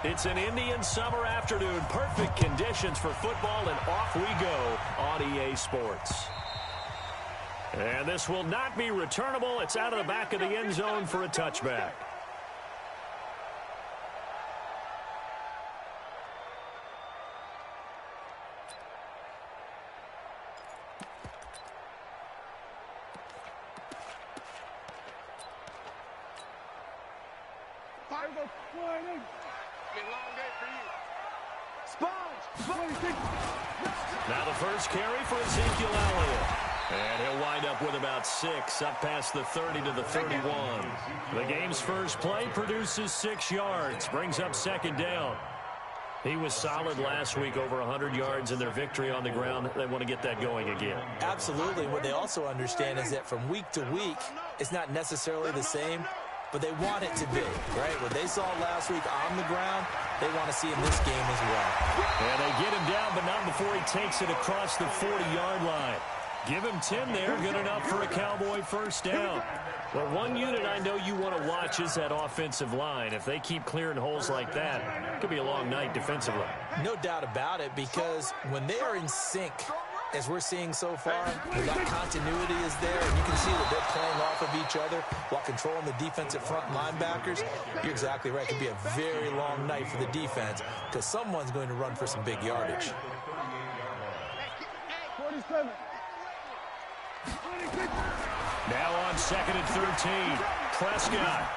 It's an Indian summer afternoon. Perfect conditions for football, and off we go on EA Sports. And this will not be returnable. It's out of the back of the end zone for a touchback. Now the first carry for Ezekiel Elliott. And he'll wind up with about 6, up past the 30 to the 31. The game's first play produces 6 yards, brings up second down. He was solid last week, over 100 yards in their victory on the ground. They want to get that going again. Absolutely. What they also understand is that from week to week, it's not necessarily the same, but they want it to be, right? What they saw last week on the ground, they want to see in this game as well. And they get him down, but not before he takes it across the 40-yard line. Give him 10 there, good enough for a Cowboy first down. Well, one unit I know you want to watch is that offensive line. If they keep clearing holes like that, it could be a long night defensively. No doubt about it, because when they are in sync, as we're seeing so far, that continuity is there, and you can see that they're playing off of each other while controlling the defensive front linebackers. You're exactly right. It could be a very long night for the defense because someone's going to run for some big yardage. 47. Now on 2nd and 13, Prescott.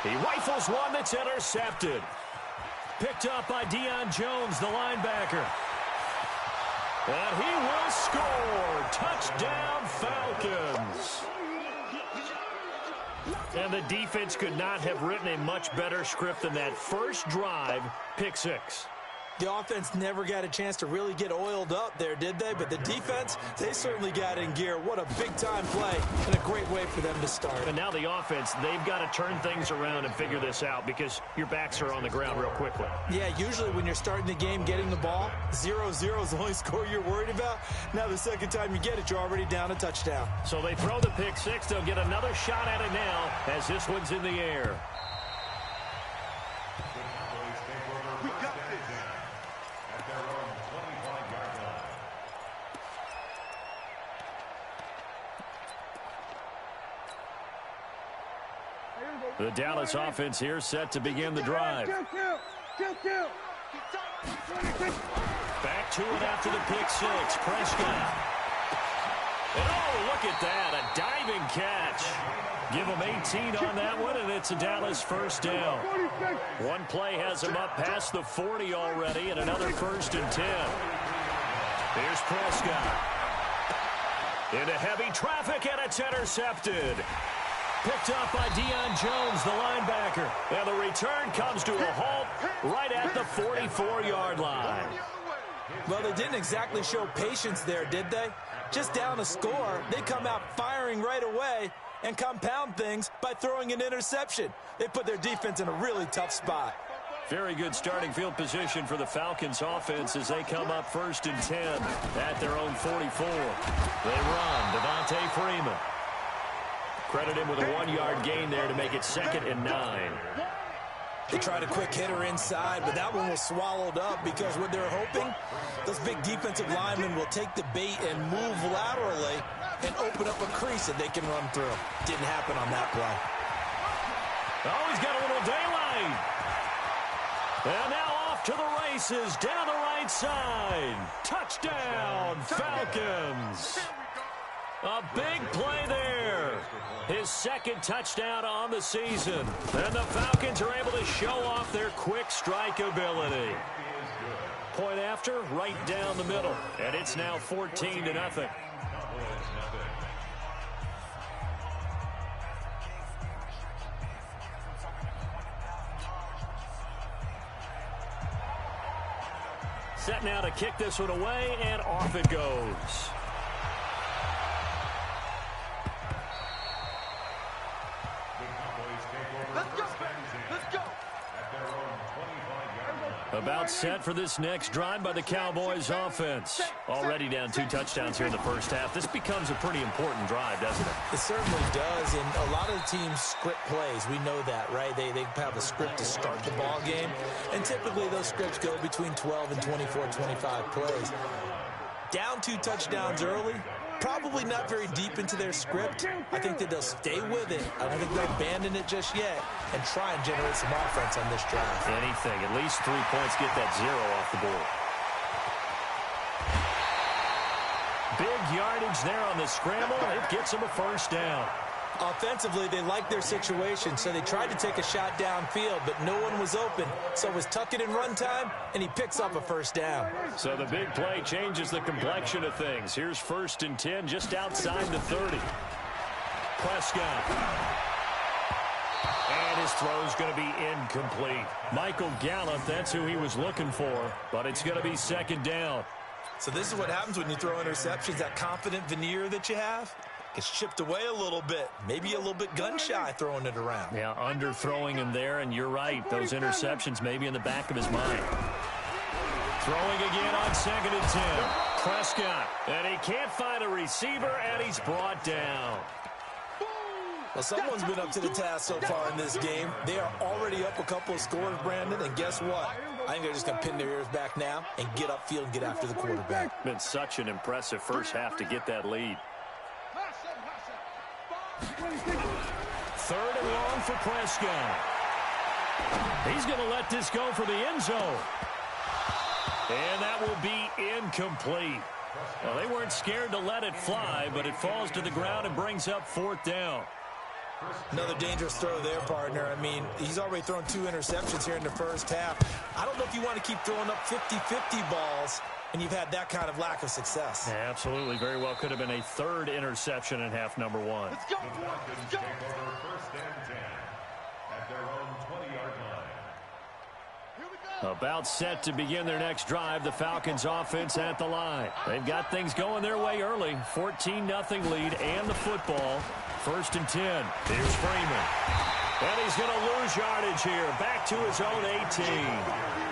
He rifles one that's intercepted. Picked up by Deion Jones, the linebacker. And he will score. Touchdown, Falcons. And the defense could not have written a much better script than that first drive, pick 6. The offense never got a chance to really get oiled up there, did they? But the defense, they certainly got in gear. What a big-time play and a great way for them to start. And now the offense, they've got to turn things around and figure this out because your backs are on the ground real quickly. Yeah, usually when you're starting the game, getting the ball, 0-0 is the only score you're worried about. Now the second time you get it, you're already down a touchdown. So they throw the pick 6. They'll get another shot at it now as this one's in the air. The Dallas offense here set to begin the drive. Back to it after the pick 6. Prescott. And oh, look at that. A diving catch. Give him 18 on that one, and it's a Dallas first down. One play has him up past the 40 already, and another 1st and 10. Here's Prescott. Into heavy traffic, and it's intercepted. Picked up by Deion Jones, the linebacker. And the return comes to a halt right at the 44-yard line. Well, they didn't exactly show patience there, did they? Just down a score, they come out firing right away and compound things by throwing an interception. They put their defense in a really tough spot. Very good starting field position for the Falcons offense as they come up 1st and 10 at their own 44. They run. Devontae Freeman. Credit him with a 1-yard gain there to make it 2nd and 9. They tried a quick hitter inside, but that one was swallowed up because what they're hoping, those big defensive linemen will take the bait and move laterally and open up a crease that they can run through. Didn't happen on that play. Oh, he's got a little daylight. And now off to the races down the right side. Touchdown, Falcons. A big play there. His 2nd touchdown on the season. And the Falcons are able to show off their quick strike ability. Point after, right down the middle. And it's now 14-0. Set now to kick this one away, and off it goes. About set for this next drive by the Cowboys offense. Already down 2 touchdowns here in the first half. This becomes a pretty important drive, doesn't it? It certainly does, and a lot of the teams script plays. We know that, right? They have a script to start the ball game, and typically those scripts go between 12 and 24, 25 plays. Down 2 touchdowns early, probably not very deep into their script. I think that they'll stay with it. I don't think they'll abandon it just yet and try and generate some offense on this drive. Anything. At least 3 points, get that 0 off the board. Big yardage there on the scramble. It gets them a first down. Offensively, they like their situation, so they tried to take a shot downfield, but no one was open. So it was tuck it in run time, and he picks up a first down. So the big play changes the complexion of things. Here's 1st and 10 just outside the 30. Prescott. And his throw's going to be incomplete. Michael Gallup, that's who he was looking for, but it's going to be 2nd down. So this is what happens when you throw interceptions. That confident veneer that you have gets chipped away a little bit. Maybe a little bit gun-shy throwing it around. Yeah, underthrowing him there, and you're right. Those interceptions maybe in the back of his mind. Throwing again on 2nd and 10. Prescott, and he can't find a receiver, and he's brought down. Well, someone's been up to the task so far in this game. They are already up a couple of scores, Brandon, and guess what? I think they're just going to pin their ears back now and get upfield and get after the quarterback. Been such an impressive first half to get that lead. 3rd and long for Prescott. He's going to let this go for the end zone. And that will be incomplete. Well, they weren't scared to let it fly, but it falls to the ground and brings up 4th down. Another dangerous throw there, partner. I mean, he's already thrown 2 interceptions here in the first half. I don't know if you want to keep throwing up 50-50 balls when you've had that kind of lack of success. Yeah, absolutely. Very well could have been a 3rd interception in half number 1. Let's go. Let's go. 1st and 10 at their own 20-yard line. About set to begin their next drive, the Falcons offense at the line. They've got things going their way early. 14-0 lead and the football. 1st and 10. Here's Freeman. And he's going to lose yardage here. Back to his own 18.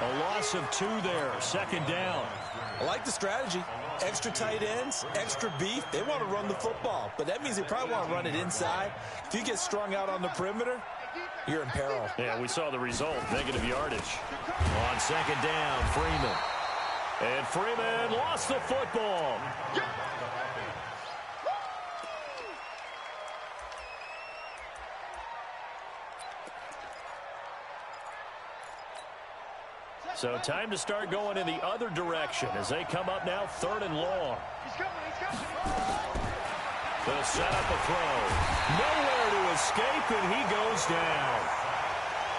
A loss of 2 there. 2nd down. I like the strategy. Extra tight ends, extra beef. They want to run the football, but that means they probably want to run it inside. If you get strung out on the perimeter, you're in peril. Yeah, we saw the result. Negative yardage. On 2nd down, Freeman. And Freeman lost the football. So time to start going in the other direction as they come up now 3rd and long. The set up a throw. Nowhere to escape, and he goes down.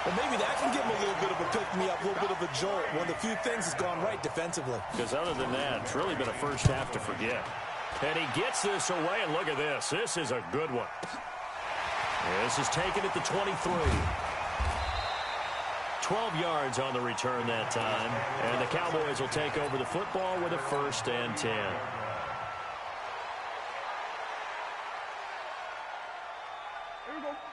Well, maybe that can give him a little bit of a pick-me-up, a little bit of a jolt. One of the few things that's gone right defensively. Because other than that, it's really been a first half to forget. And he gets this away, and look at this. This is a good one. This is taken at the 23. 12 yards on the return that time. And the Cowboys will take over the football with a 1st and 10.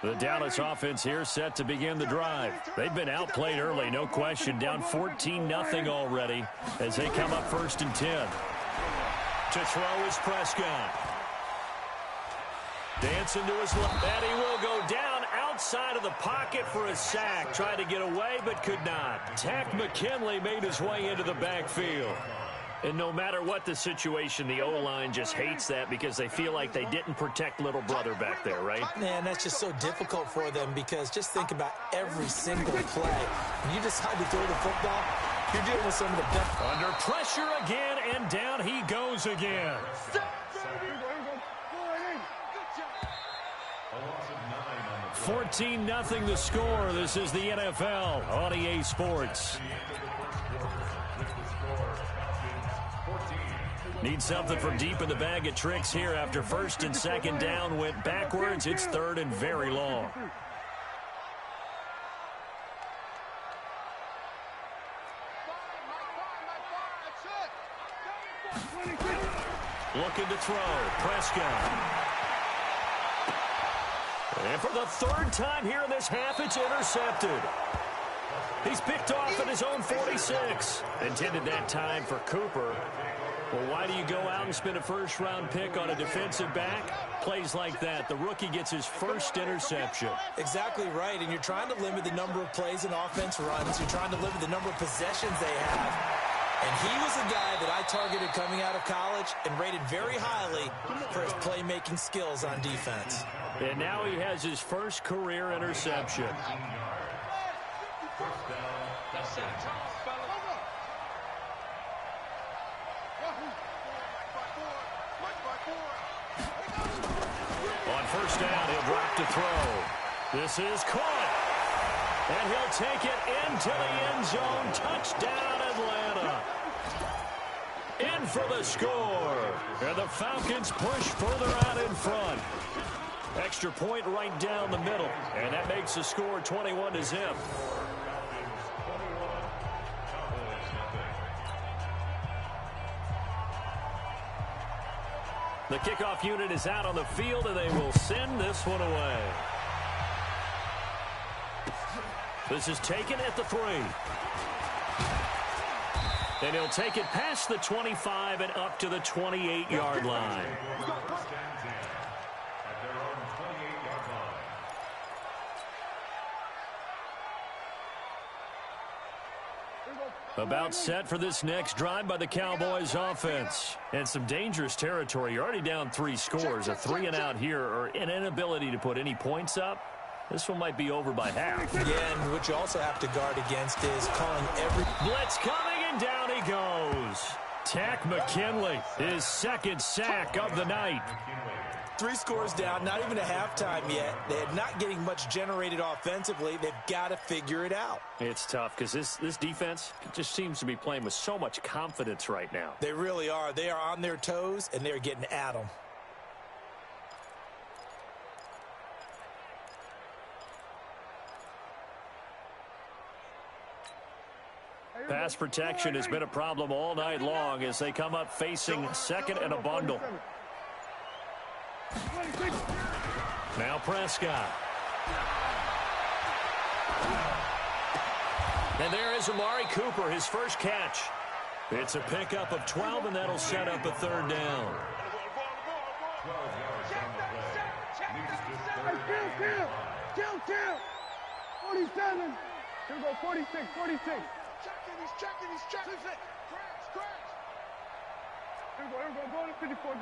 The Dallas offense here set to begin the drive. They've been outplayed early, no question. Down 14-0 already as they come up 1st and 10. To throw is Prescott. Dancing to his left, and he will go down outside of the pocket for a sack. Tried to get away, but could not. Tack McKinley made his way into the backfield. And no matter what the situation, the O-line just hates that because they feel like they didn't protect little brother back there, right? Man, that's just so difficult for them because just think about every single play. When you decide to throw the football, you're dealing with some of the best. Under pressure again, and down he goes again. 14-0 the score. This is the NFL on EA Sports. Need something from deep in the bag of tricks here after 1st and 2nd down went backwards. It's 3rd and very long. Looking to throw. Prescott. And for the 3rd time here in this half, it's intercepted. He's picked off at his own 46. Intended that time for Cooper. Well, why do you go out and spend a first-round pick on a defensive back? Plays like that, the rookie gets his first interception. Exactly right, and you're trying to limit the number of plays and offense runs. You're trying to limit the number of possessions they have. And he was a guy that I targeted coming out of college and rated very highly for his playmaking skills on defense. And now he has his first career interception. On first down, he'll drop to throw. This is caught. And he'll take it into the end zone. Touchdown, Atlanta. In for the score. And the Falcons push further out in front. Extra point right down the middle. And that makes the score 21-0. The kickoff unit is out on the field, and they will send this one away. This is taken at the 3. And he'll take it past the 25 and up to the 28-yard line. About set for this next drive by the Cowboys offense. And some dangerous territory. You're already down 3 scores. A 3-and-out here or an inability to put any points up. This one might be over by half. Yeah, and what you also have to guard against is calling every blitz coming, and down he goes. Tack McKinley, his second sack of the night. 3 scores down, not even a halftime yet. They're not getting much generated offensively. They've got to figure it out. It's tough because this defense just seems to be playing with so much confidence right now. They really are. They are on their toes, and they're getting at them. Pass protection has been a problem all night long as they come up facing second and a bundle. Now Prescott. And there is Amari Cooper, his first catch. It's a pickup of 12, and that'll set up a 3rd down. Kill. 47. Here we go, 46. He's checking. Here we go, go to 54,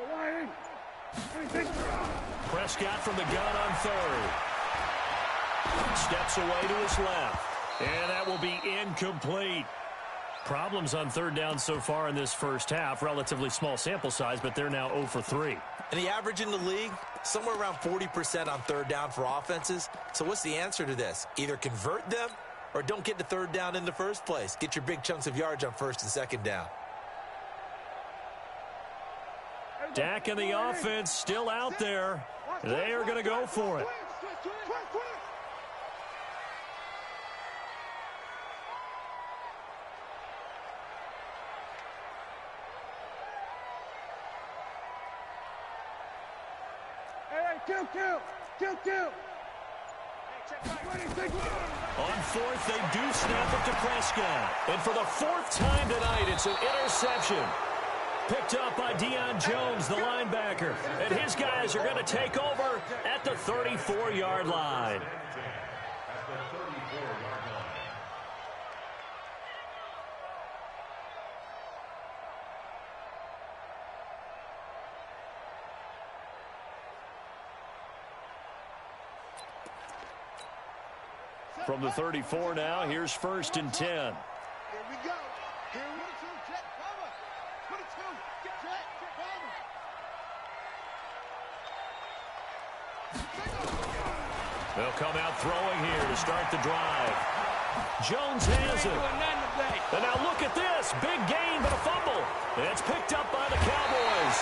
Why? Prescott from the gun on 3rd. Steps away to his left. And that will be incomplete. Problems on 3rd down so far in this first half. Relatively small sample size, but they're now 0 for 3. And the average in the league, somewhere around 40% on 3rd down for offenses. So what's the answer to this? Either convert them or don't get to 3rd down in the first place. Get your big chunks of yards on 1st and 2nd down. Dak and the offense still out there. They are going to go for it. Kill. On 4th, they do snap it to Prescott. And for the 4th time tonight, it's an interception. Picked up by Deion Jones, the linebacker. And his guys are going to take over at the 34-yard line. From the 34 now, here's 1st and 10. Here we go. Here we go. Jet cover. Put it to. Jet cover. They'll come out throwing here to start the drive. Jones has it. And now look at this. Big gain, but a fumble. And it's picked up by the Cowboys.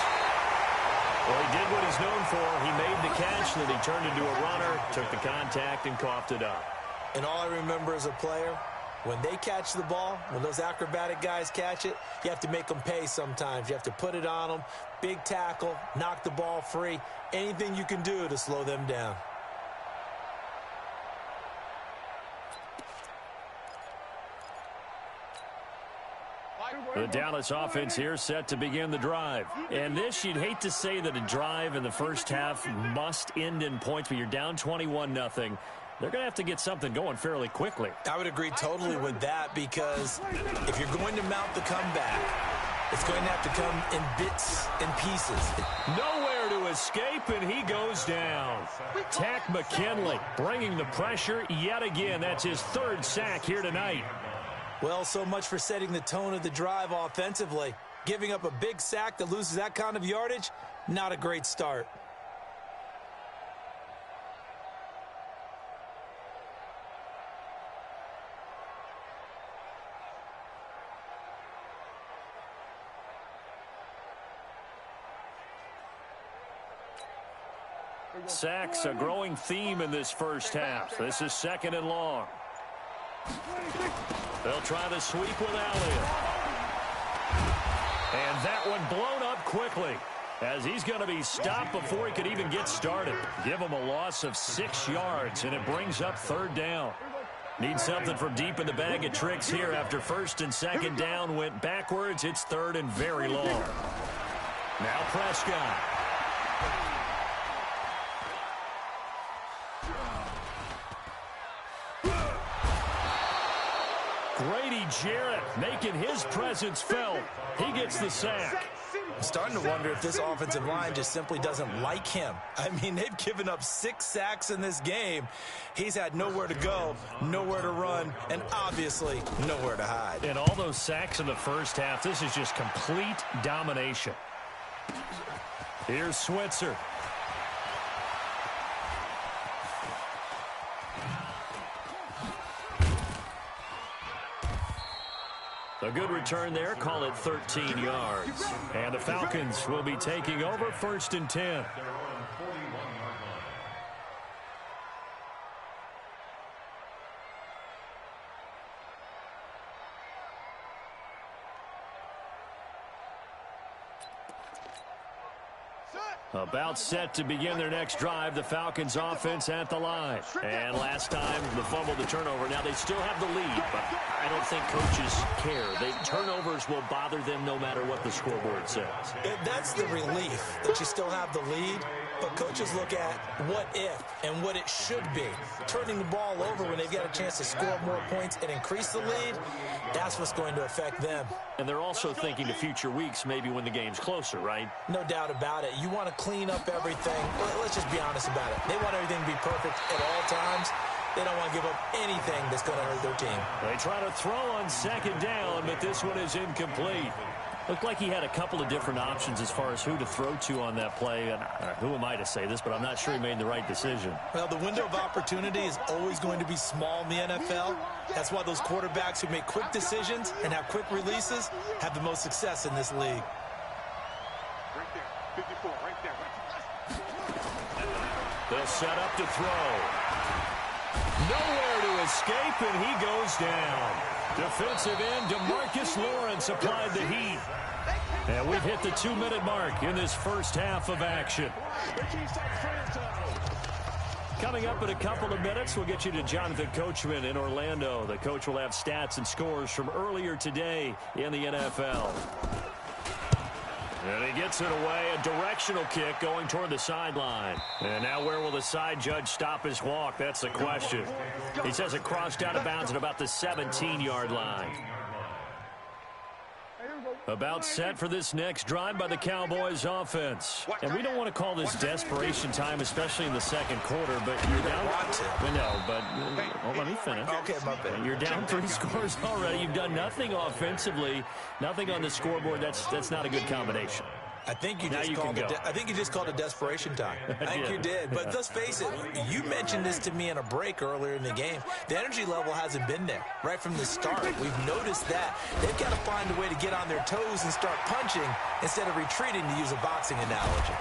Well, he did what he's known for. He made the catch, then he turned into a runner, took the contact, and coughed it up. And all I remember as a player, when they catch the ball, when those acrobatic guys catch it, you have to make them pay sometimes. You have to put it on them, big tackle, knock the ball free, anything you can do to slow them down. The Dallas offense here set to begin the drive. And this, you'd hate to say that a drive in the first half must end in points, but you're down 21-0. They're going to have to get something going fairly quickly. I would agree totally with that, because if you're going to mount the comeback, it's going to have to come in bits and pieces. Nowhere to escape, and he goes down. Tack McKinley bringing the pressure yet again. That's his third sack here tonight. Well, so much for setting the tone of the drive offensively. Giving up a big sack that loses that kind of yardage, not a great start. Sacks, a growing theme in this first half. This is 2nd and long. They'll try the sweep with Elliott. And that one blown up quickly, as he's going to be stopped before he could even get started. Give him a loss of 6 yards, and it brings up 3rd down. Need something from deep in the bag of tricks here after 1st and 2nd down went backwards. It's 3rd and very long. Now Prescott. Grady Jarrett making his presence felt. He gets the sack. I'm starting to wonder if this offensive line just simply doesn't like him. I mean, they've given up 6 sacks in this game. He's had nowhere to go, nowhere to run, and obviously nowhere to hide. And all those sacks in the first half, this is just complete domination. Here's Switzer. A good return there, call it 13 yards. And the Falcons will be taking over 1st and 10. About set to begin their next drive, the Falcons offense at the line. And last time, the fumble, the turnover. Now they still have the lead, but I don't think coaches care. Turnovers will bother them no matter what the scoreboard says. That's the relief, that you still have the lead. But coaches look at what if and what it should be. Turning the ball over when they've got a chance to score more points and increase the lead, that's what's going to affect them. And they're also thinking to future weeks, maybe when the game's closer, right? No doubt about it. You want to clean up everything. Let's just be honest about it. They want everything to be perfect at all times. They don't want to give up anything that's going to hurt their team. They try to throw on 2nd down, but this one is incomplete. Looked like he had a couple of different options as far as who to throw to on that play. And who am I to say this, but I'm not sure he made the right decision. Well, the window of opportunity is always going to be small in the NFL. That's why those quarterbacks who make quick decisions and have quick releases have the most success in this league. Right there, 54, right there. They'll set up to throw. Nowhere to escape, and he goes down. Defensive end DeMarcus Lawrence applied the heat. And we've hit the 2-minute mark in this first half of action. Coming up in a couple of minutes, we'll get you to Jonathan Coachman in Orlando. The coach will have stats and scores from earlier today in the NFL. And he gets it away, a directional kick going toward the sideline. And now where will the side judge stop his walk? That's the question. He says it crossed out of bounds at about the 17-yard line. About set for this next drive by the Cowboys offense. And we don't want to call this desperation time, especially in the second quarter, but you're down. Let me finish. Okay, my bad. You're down 3 scores already. You've done nothing offensively, nothing on the scoreboard. That's not a good combination. I think you just called it desperation time. I think you did. But let's face it, you mentioned this to me in a break earlier in the game. The energy level hasn't been there right from the start. We've noticed that. They've got to find a way to get on their toes and start punching instead of retreating, to use a boxing analogy.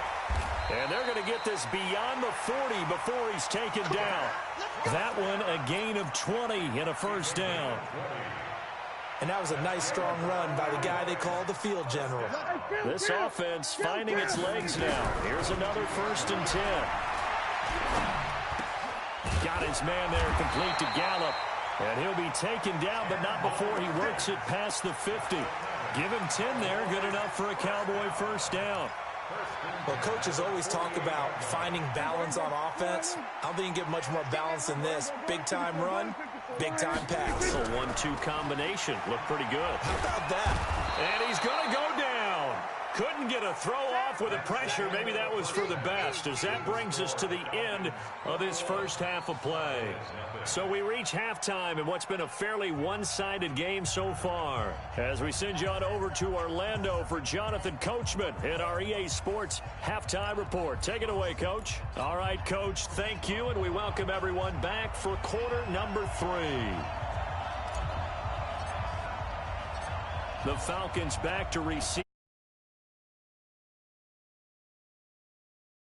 And they're going to get this beyond the 40 before he's taken down. That one a gain of 20 and a first down. And that was a nice, strong run by the guy they call the field general. This offense finding its legs now. Here's another 1st and 10. Got his man there complete to Gallup. And he'll be taken down, but not before he works it past the 50. Give him 10 there. Good enough for a Cowboy first down. Well, coaches always talk about finding balance on offense. I don't think you can get much more balance than this. Big-time run, big-time pass. A 1-2 combination. Looked pretty good. How about that? And he's going to go down. Couldn't get a throw off with the pressure. Maybe that was for the best, as that brings us to the end of this first half of play. So we reach halftime in what's been a fairly one-sided game so far. As we send you on over to Orlando for Jonathan Coachman in our EA Sports Halftime Report. Take it away, Coach. All right, Coach, thank you, and we welcome everyone back for quarter number 3. The Falcons back to receive.